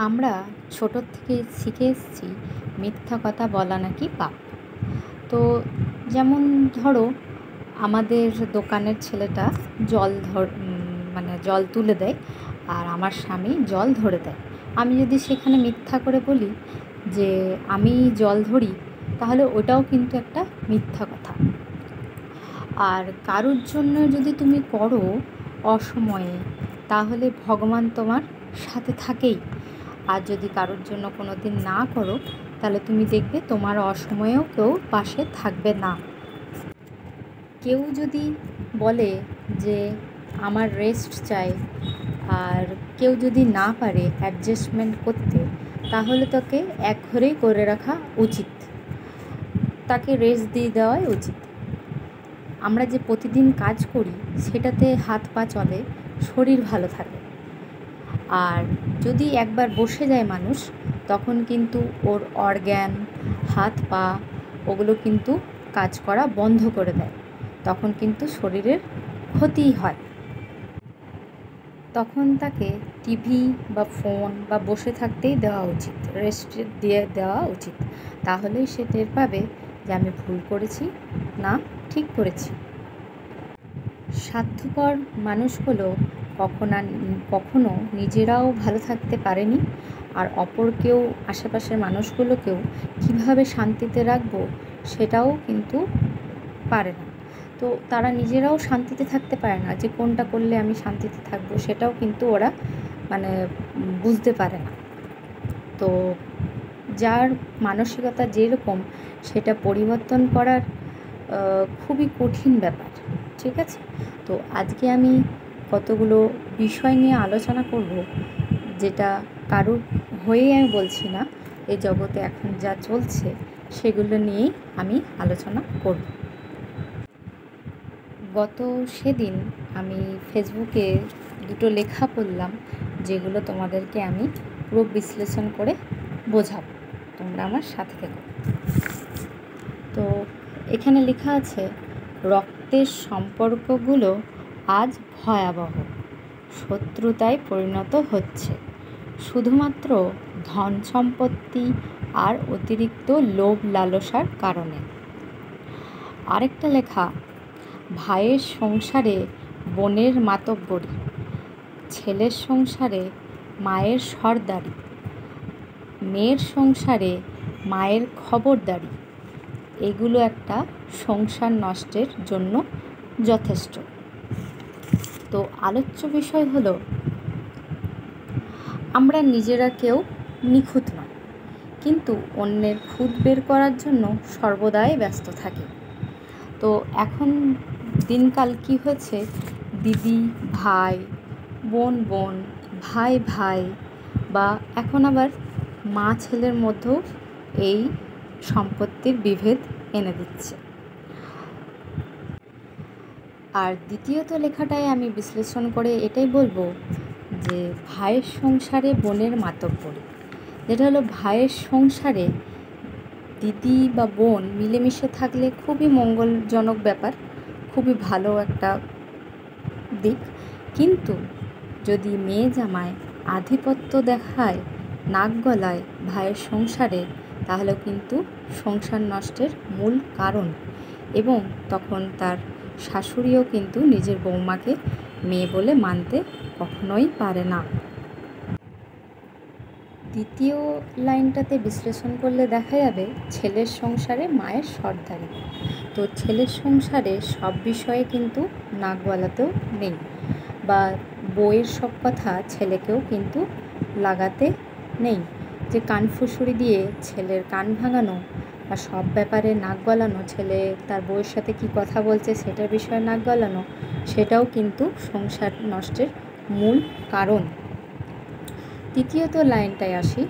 আমরা ছোট থেকে শিখে এসেছি মিথ্যা কথা বলা নাকি পাপ। তো যেমন ধরো, আমাদের দোকানের ছেলেটা জল তুলে দেয় আর আমার স্বামী জল ধরে দেয়। আমি যদি সেখানে মিথ্যা করে বলি যে আমি জল ধরি, তাহলে ওটাও কিন্তু একটা মিথ্যা কথা। আর কারোর জন্য যদি তুমি করো অসময়ে, তাহলে ভগবান তোমার সাথে থাকেই। আর যদি কারোর জন্য কোনো দিন না করো, তাহলে তুমি দেখবে তোমার অসময়েও কেউ পাশে থাকবে না। কেউ যদি বলে যে আমার রেস্ট চাই, আর কেউ যদি না পারে অ্যাডজাস্টমেন্ট করতে, তাহলে তাকে একঘরেই করে রাখা উচিত, তাকে রেস্ট দিয়ে দেওয়াই উচিত। আমরা যে প্রতিদিন কাজ করি সেটাতে হাত পা চলে, শরীর ভালো থাকে। আর যদি একবার বসে যায় মানুষ, তখন কিন্তু ওর অর্গ্যান, হাত পা, ওগুলো কিন্তু কাজ করা বন্ধ করে দেয়। তখন কিন্তু শরীরের ক্ষতিই হয়। তখন তাকে টিভি বা ফোন বা বসে থাকতেই দেওয়া উচিত, রেস্ট দিয়ে দেওয়া উচিত। তাহলেই সে টের পাবে যে আমি ভুল করেছি না ঠিক করেছি। স্বার্থপর মানুষগুলো কখনো নিজেরাও ভালো থাকতে পারেনি, আর অপরকেও, আশেপাশের মানুষগুলোকেও কীভাবে শান্তিতে রাখবো সেটাও কিন্তু পারে না। তো তারা নিজেরাও শান্তিতে থাকতে পারে না, যে কোনটা করলে আমি শান্তিতে থাকবো সেটাও কিন্তু ওরা বুঝতে পারে না। তো যার মানসিকতা যেরকম, সেটা পরিবর্তন করার খুবই কঠিন ব্যাপার। ঠিক আছে, তো আজকে আমি কতগুলো বিষয় নিয়ে আলোচনা করব, যেটা কারোর হয়েই আমি বলছি না, এই জগতে এখন যা চলছে সেগুলো নিয়েই আমি আলোচনা করব। সেদিন আমি ফেসবুকে দুটো লেখা পড়লাম, যেগুলো তোমাদেরকে আমি পুরো বিশ্লেষণ করে বোঝাবো, তোমরা আমার সাথে থেকো। তো এখানে লেখা আছে, রক্তের সম্পর্কগুলো আজ ভয়াবহ, শত্রুতায় পরিণত হচ্ছে শুধুমাত্র ধন সম্পত্তি আর অতিরিক্ত লোভ লালসার কারণে। আরেকটা লেখা, ভাইয়ের সংসারে বোনের মাতব্বরি, ছেলের সংসারে মায়ের সর্দারি, মেয়ের সংসারে মায়ের খবরদারি, এগুলো একটা সংসার নষ্টের জন্য যথেষ্ট। তো আলোচ্য বিষয় হলো, আমরা নিজেরা কেউ নিখুঁত নয়, কিন্তু অন্যের খুঁত বের করার জন্য সর্বদাই ব্যস্ত থাকি। তো এখন দিনকাল কি হয়েছে, দিদি ভাই, বোন বোন, ভাই ভাই, বা এখন আবার মা ছেলের মধ্যেও এই সম্পত্তির বিভেদ এনে দিচ্ছে। আর দ্বিতীয়ত লেখাটায় আমি বিশ্লেষণ করে এটাই বলবো যে ভাইয়ের সংসারে বোনের মাতব্বরি, যেটা হলো ভাইয়ের সংসারে দিদি বা বোন মিলেমিশে থাকলে খুবই মঙ্গলজনক ব্যাপার, খুবই ভালো একটা দিক। কিন্তু যদি মেয়ে জামায় আধিপত্য দেখায়, নাক গলায় ভাইয়ের সংসারে, তাহলে কিন্তু সংসার নষ্টের মূল কারণ। এবং তখন তার শাশুড়িও কিন্তু নিজের বৌমাকে মেয়ে বলে মানতে কখনোই পারে না। দ্বিতীয় লাইনটাতে বিশ্লেষণ করলে দেখা যাবে ছেলের সংসারে মায়ের সর্দারি। তো ছেলের সংসারে সব বিষয়ে কিন্তু নাক গলাতেও নেই, বা বউয়ের সব কথা ছেলেকেও কিন্তু লাগাতে নেই। যে কানফুসুরি দিয়ে ছেলের কান ভাঙানো বা সব ব্যাপারে নাক গলানো, ছেলে তার বউয়ের সাথে কি কথা বলছে সেটার বিষয়ে নাক গলানো, সেটাও কিন্তু সংসার নষ্টের মূল কারণ। তৃতীয়ত লাইনটায় আসি,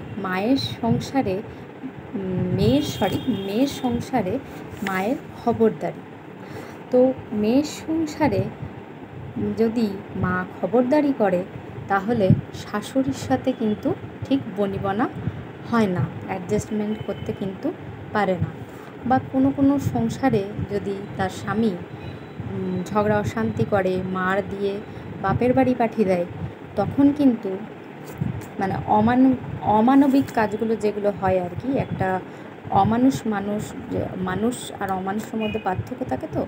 মেয়ের সংসারে মায়ের খবরদারি। তো মেয়ের সংসারে যদি মা খবরদারি করে, তাহলে শাশুড়ির সাথে কিন্তু ঠিক বনিবনা হয় না, অ্যাডজাস্টমেন্ট করতে কিন্তু পারে না। বা কোনো সংসারে যদি তার স্বামী ঝগড়া অশান্তি করে, মার দিয়ে বাপের বাড়ি পাঠিয়ে দেয়, তখন কিন্তু মানে অমানবিক কাজগুলো যেগুলো হয় আর কি, একটা মানুষ আর অমানুষের মধ্যে পার্থক্য থাকে। তো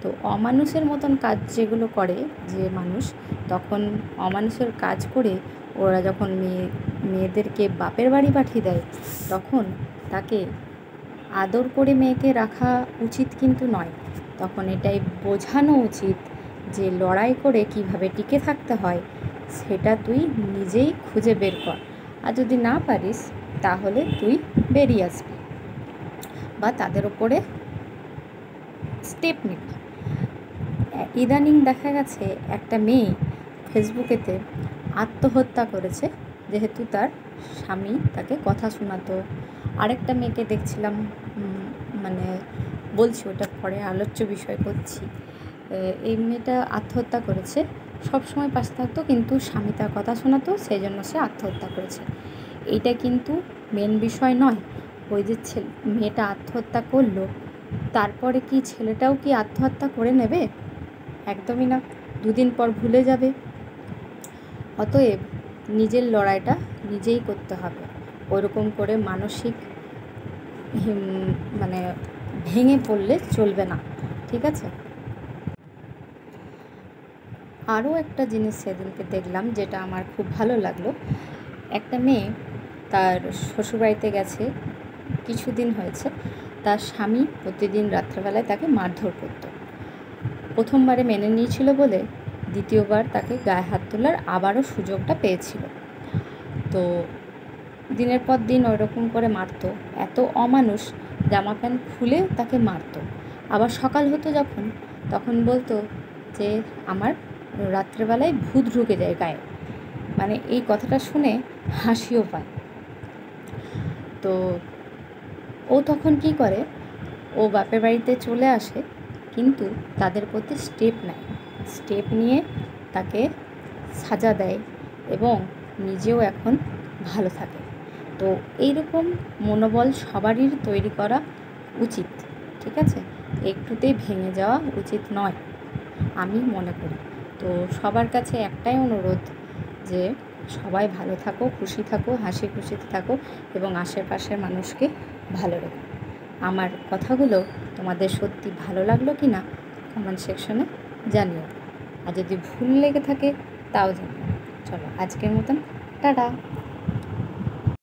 তো অমানুষের মতন কাজ যেগুলো করে যে মানুষ, তখন অমানুষের কাজ করে ওরা যখন মেয়েদেরকে বাপের বাড়ি পাঠিয়ে দেয়, তখন তাকে আদর করে মেয়েকে রাখা উচিত কিন্তু নয়। তখন এটাই বোঝানো উচিত যে লড়াই করে কিভাবে টিকে থাকতে হয় সেটা তুই নিজেই খুঁজে বের কর, আর যদি না পারিস তাহলে তুই বেরিয়ে আসবি বা তাদের ওপরে স্টেপ নিবি। ইদানিং দেখা গেছে একটা মেয়ে ফেসবুকেতে আত্মহত্যা করেছে, যেহেতু তার স্বামী তাকে কথা শোনাতো। আরেকটা মেয়েকে দেখছিলাম, মানে বলছি ওটা পরে আলোচ্য বিষয় করছি। এই মেয়েটা আত্মহত্যা করেছে, সব সময় পাশে থাকতো কিন্তু স্বামী তার কথা শোনাতো, সেই জন্য সে আত্মহত্যা করেছে। এইটা কিন্তু মেন বিষয় নয়। ওই যে মেয়েটা আত্মহত্যা করলো, তারপরে কি ছেলেটাও কি আত্মহত্যা করে নেবে? একদমই না, দুদিন পর ভুলে যাবে। অতএব নিজের লড়াইটা নিজেই করতে হবে, ওরকম করে মানসিক মানে ভেঙে পড়লে চলবে না, ঠিক আছে? আরও একটা জিনিস সেদিনকে দেখলাম যেটা আমার খুব ভালো লাগলো। একটা মেয়ে তার শ্বশুরবাড়িতে গেছে, কিছুদিন হয়েছে, তার স্বামী প্রতিদিন রাত্রেবেলায় তাকে মারধর করত। প্রথমবারে মেনে নিয়েছিল বলে দ্বিতীয়বার তাকে গায়ে হাত তোলার আবারও সুযোগটা পেয়েছিল। তো দিনের পর দিন ওইরকম করে মারত, এত অমানুষ, জামা প্যান্ট খুলে তাকে মারত। আবার সকাল হতো যখন, তখন বলতো যে আমার রাত্রেবেলায় ভূত ঢুকে যায় গায়ে। মানে এই কথাটা শুনে হাসিও পায়। তো ও তখন কি করে, ও বাপের বাড়িতে চলে আসে, কিন্তু তাদের প্রতি স্টেপ নিয়ে তাকে সাজা দেয় এবং নিজেও এখন ভালো থাকে। তো এইরকম মনোবল সবারই তৈরি করা উচিত, ঠিক আছে? একটুতেই ভেঙে যাওয়া উচিত নয় আমি মনে করি। তো সবার কাছে একটাই অনুরোধ যে সবাই ভালো থাকো, খুশি থাকো, হাসি খুশিতে থাকো এবং আশেপাশের মানুষকে ভালো রেখো। আমার কথাগুলো তোমাদের সত্যি ভালো লাগলো কি না কমেন্ট সেকশনে জানিও, আর যদি ভুল লেগে থাকে তাও জানিও। চলো আজকের মতন টাটা।